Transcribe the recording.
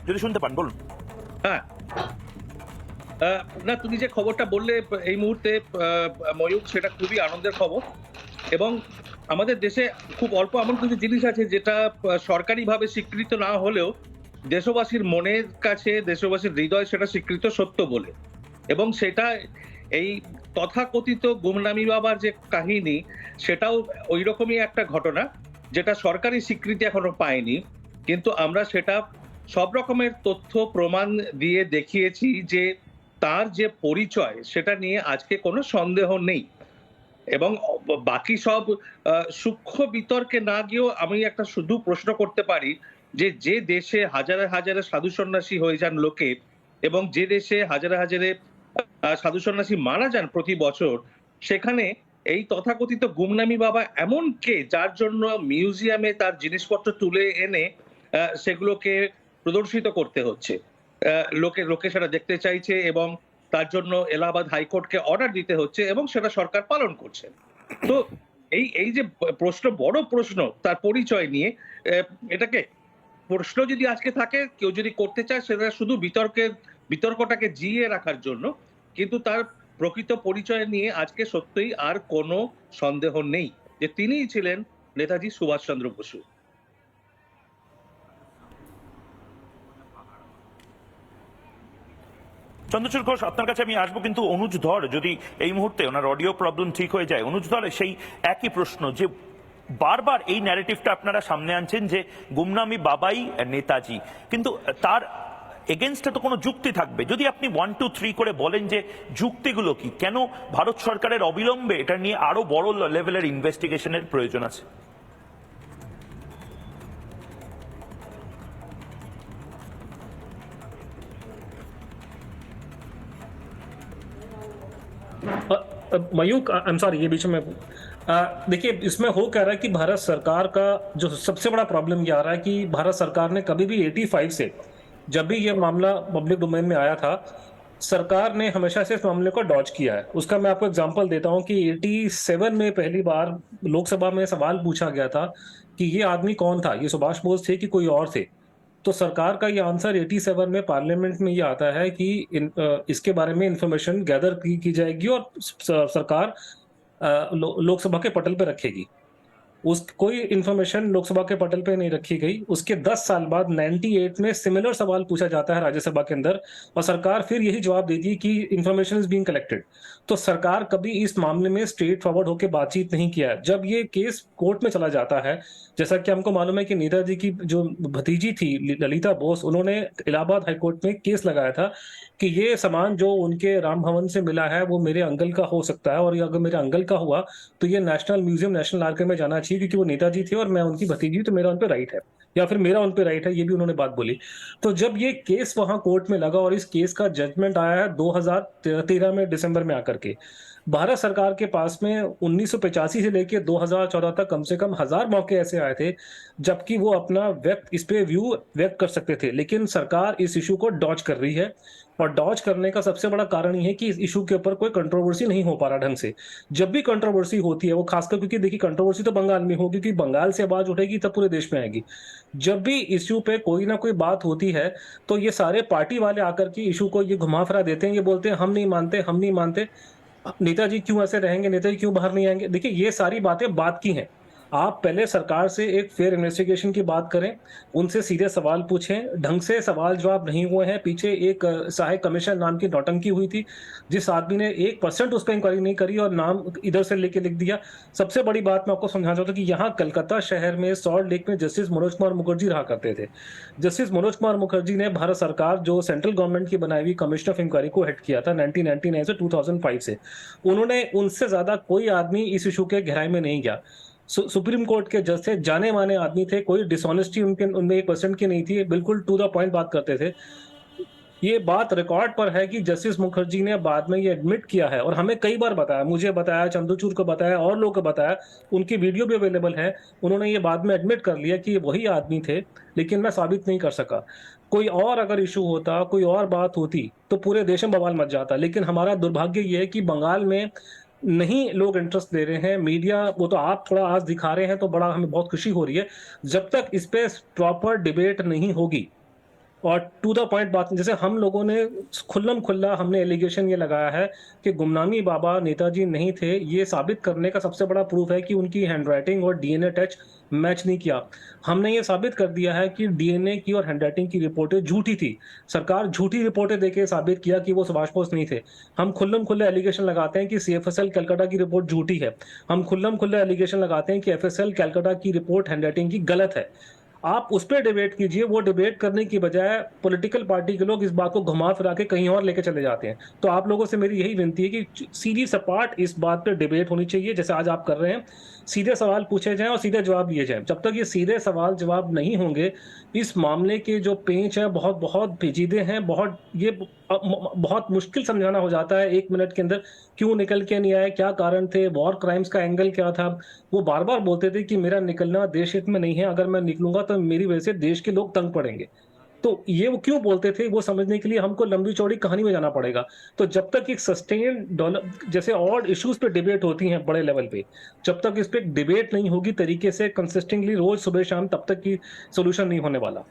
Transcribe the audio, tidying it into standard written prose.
যদি শুনতে পান বলুন। হ্যাঁ, না তুমি যে খবরটা বললে এই মুহূর্তে ময়ূক, সেটা খুবই আনন্দের খবর। এবং আমাদের দেশে খুব অল্প এমন কিছু জিনিস আছে যেটা সরকারিভাবে স্বীকৃত না হলেও দেশবাসীর মনের কাছে, দেশবাসীর হৃদয় সেটা স্বীকৃত সত্য বলে। এবং সেটা এই তথাকথিত গুমনামি বাবার যে কাহিনী, সেটাও ঐরকমই একটা ঘটনা যেটা সরকারি স্বীকৃতি এখনো পায়নি। কিন্তু আমরা সেটা সব রকমের তথ্য প্রমাণ দিয়ে দেখিয়েছি যে তার যে পরিচয় সেটা নিয়ে আজকে কোনো সন্দেহ নেই। এবং বাকি সব সূক্ষ্ম বিতর্কে না গিয়েও আমি একটা শুধু প্রশ্ন করতে পারি যে, যে দেশে হাজারে, হাজারে সাধু সন্ন্যাসী হয়ে যান লোকে, এবং যে দেশে হাজারে, হাজারে সাধু সন্ন্যাসী মারা যান প্রতি বছর, সেখানে এই তথাকথিত গুমনামি বাবা এমন কে যার জন্য মিউজিয়ামে তার জিনিসপত্র তুলে এনে সেগুলোকে প্রদর্শিত করতে হচ্ছে। লোকে লোকে সেটা দেখতে চাইছে এবং তার জন্য এলাহাবাদ হাইকোর্টকে অর্ডার দিতে হচ্ছে এবং সেটা সরকার পালন করছে। তো এই এই যে প্রশ্ন, বড় প্রশ্ন তার পরিচয় নিয়ে, এটাকে প্রশ্ন যদি আজকে থাকে, কেউ যদি করতে চায় সেটা শুধু বিতর্কটাকে জিইয়ে রাখার জন্য। কিন্তু তার প্রকৃত পরিচয় নিয়ে আজকে সত্যিই আর কোনো সন্দেহ নেই যে তিনিই ছিলেন নেতাজি সুভাষচন্দ্র বসু। চন্দ্রচূড় ঘোষ, আপনার কাছে আমি আসবো, কিন্তু অনুজ ধর যদি এই মুহূর্তে ওনার অডিও প্রবলেম ঠিক হয়ে যায়, অনুজ ধর সেই একই প্রশ্ন যে বারবার এই ন্যারেটিভটা আপনারা সামনে আনছেন যে গুমনামি বাবাই নেতাজি, কিন্তু তার এগেনস্টে তো কোনো যুক্তি থাকবে। যদি আপনি 1, 2, 3 করে বলেন যে যুক্তিগুলো কি, কেন ভারত সরকারের অবিলম্বে এটা নিয়ে আরো বড় লেভেলের ইনভেস্টিগেশনের প্রয়োজন আছে? मयूक, आई एम सॉरी, ये बीच में देखिए, इसमें हो क्या रहा है कि भारत सरकार का जो सबसे बड़ा प्रॉब्लम ये आ रहा है कि भारत सरकार ने कभी भी 85 से, जब भी ये मामला पब्लिक डोमेन में आया था, सरकार ने हमेशा से इस मामले को डॉज किया है। उसका मैं आपको एग्जांपल देता हूं कि 87 में पहली बार लोकसभा में सवाल पूछा गया था कि ये आदमी कौन था, ये सुभाष बोस थे कि कोई और थे। तो सरकार का ये आंसर 87 में पार्लियामेंट में ये आता है कि इसके बारे में इंफॉर्मेशन गैदर की जाएगी और सरकार लोकसभा के पटल पे रखेगी। उस कोई इंफॉर्मेशन लोकसभा के पटल पे नहीं रखी गई। उसके 10 साल बाद 98 में सिमिलर सवाल पूछा जाता है राज्यसभा के अंदर, और सरकार फिर यही जवाब देती है कि इंफॉर्मेशन इज बीइंग कलेक्टेड। तो सरकार कभी इस मामले में स्ट्रेट फॉरवर्ड होकर बातचीत नहीं किया है। जब ये केस कोर्ट में चला जाता है, जैसा कि हमको मालूम है कि नेताजी की जो भतीजी थी ललिता बोस, उन्होंने इलाहाबाद हाईकोर्ट में केस लगाया था कि ये सामान जो उनके राम भवन से मिला है वो मेरे अंकल का हो सकता है, और ये अगर मेरे अंकल का हुआ तो ये नेशनल म्यूजियम, नेशनल आर्काइव में जाना चाहिए, क्योंकि वो नेताजी थे और मैं उनकी भतीजी हूं, तो मेरा उन पे राइट है, या फिर मेरा उन पे राइट है, ये भी उन्होंने बात बोली। तो जब ये केस वहां कोर्ट में लगा और इस केस का जजमेंट आया है 2013 में दिसंबर में आकर के, भारत सरकार के पास में 1985 से लेके 2014 तक कम से कम 1000 मौके ऐसे आए थे जबकि वो अपना व्यक्त इस पे व्यू व्यक्त कर सकते थे, लेकिन सरकार इस इशू को डॉज कर रही है। और डॉज करने का सबसे बड़ा कारण ये है कि इस इशू के ऊपर कोई कंट्रोवर्सी नहीं हो पा रहा ढंग से। जब भी कंट्रोवर्सी होती है, वो खासकर क्योंकि देखिए कंट्रोवर्सी तो बंगाल में होगी, क्योंकि बंगाल से आवाज उठेगी तब पूरे देश में आएगी। जब भी इश्यू पे कोई ना कोई बात होती है तो ये सारे पार्टी वाले आकर के इशू को ये घुमा फिरा देते हैं, ये बोलते हैं हम नहीं मानते, हम नहीं मानते, नेताजी क्यों ऐसे रहेंगे, नेताजी क्यों बाहर नहीं आएंगे। देखिए, ये सारी बातें बात की हैं। आप पहले सरकार से एक फेयर इन्वेस्टिगेशन की बात करें, उनसे सीधे सवाल पूछें, ढंग से सवाल जवाब नहीं हुए हैं। पीछे एक सहायक कमीशन नाम की नौटंकी हुई थी, जिस आदमी ने 1% उस पर इंक्वायरी नहीं करी और नाम इधर से लेके लिख दिया। सबसे बड़ी बात मैं आपको समझाना चाहता हूँ कि यहाँ कलकत्ता शहर में सॉल्ट लेक में जस्टिस मनोज कुमार मुखर्जी रहा करते थे। जस्टिस मनोज कुमार मुखर्जी ने भारत सरकार जो सेंट्रल गवर्नमेंट की बनाई हुई कमीशन ऑफ इंक्वायरी को हेड किया था 1999 से 2005 से। उन्होंने, उनसे ज्यादा कोई आदमी इस इशू के गहराई में नहीं गया। सुप्रीम कोर्ट के जज थे, जाने माने आदमी थे, कोई डिसऑनेस्टी उनके उनमें 1% की नहीं थी, बिल्कुल टू द पॉइंट बात करते थे। ये बात रिकॉर्ड पर है कि जस्टिस मुखर्जी ने बाद में ये एडमिट किया है और हमें कई बार बताया, मुझे बताया, चंद्रचूड़ को बताया और लोगों को बताया, उनकी वीडियो भी अवेलेबल है। उन्होंने ये बाद में एडमिट कर लिया कि ये वही आदमी थे, लेकिन मैं साबित नहीं कर सका। कोई और अगर इशू होता, कोई और बात होती तो पूरे देश में बवाल मच जाता। लेकिन हमारा दुर्भाग्य ये है कि बंगाल में नहीं लोग इंटरेस्ट ले रहे हैं, मीडिया, वो तो आप थोड़ा आज दिखा रहे हैं तो बड़ा हमें बहुत खुशी हो रही है। जब तक इस पे प्रॉपर डिबेट नहीं होगी, और टू द पॉइंट बात, जैसे हम लोगों ने खुल्लम खुल्ला हमने एलिगेशन ये लगाया है कि गुमनामी बाबा नेताजी नहीं थे, ये साबित करने का सबसे बड़ा प्रूफ है कि उनकी हैंडराइटिंग और डीएनए टेस्ट मैच नहीं किया। हमने ये साबित कर दिया है कि डीएनए की और हैंडराइटिंग की रिपोर्टें झूठी थी। सरकार झूठी रिपोर्टें देके साबित किया कि वो सुभाष बोस नहीं थे। हम खुल्लम खुल्ला एलिगेशन लगाते हैं कि सीएफएसएल कलकत्ता की रिपोर्ट झूठी है। हम खुल्लम खुल्ला एलिगेशन लगाते हैं कि एफएसएल कलकत्ता की रिपोर्ट हैंडराइटिंग की गलत है। आप उस पे डिबेट कीजिए, वो डिबेट करने की बजाय पॉलिटिकल पार्टी के लोग इस बात को घुमा फिरा के कहीं और लेके चले जाते हैं। तो आप लोगों से मेरी यही विनती है कि सीधी सपाट इस बात पे डिबेट होनी चाहिए, जैसे आज आप कर रहे हैं। सीधे सवाल पूछे जाएं और सीधे जवाब दिए जाएं। जब तक ये सीधे सवाल जवाब नहीं होंगे, इस मामले के जो पेंच है बहुत बहुत पेचीदे हैं, बहुत मुश्किल समझाना हो जाता है 1 मिनट के अंदर, क्यों निकल के नहीं आए, क्या कारण थे, वॉर क्राइम्स का एंगल क्या था। वो बार-बार बोलते थे कि मेरा निकलना देश हित में नहीं है, अगर मैं निकलूँगा तो मेरी वजह से देश के लोग तंग पड़ेंगे। तो ये वो क्यों बोलते थे, वो समझने के लिए हमको लंबी-चौड़ी कहानी में जाना पड़ेगा। तो जब तक एक सस्टेन्ड डेवलप जैसे और इश्यूज़ पे डिबेट होती हैं बड़े लेवल पे, जब तक इस पे डिबेट नहीं होगी तरीके से कंसिस्टेंटली रोज़ सुबह-शाम, तब तक की सॉल्यूशन नहीं होने वाला।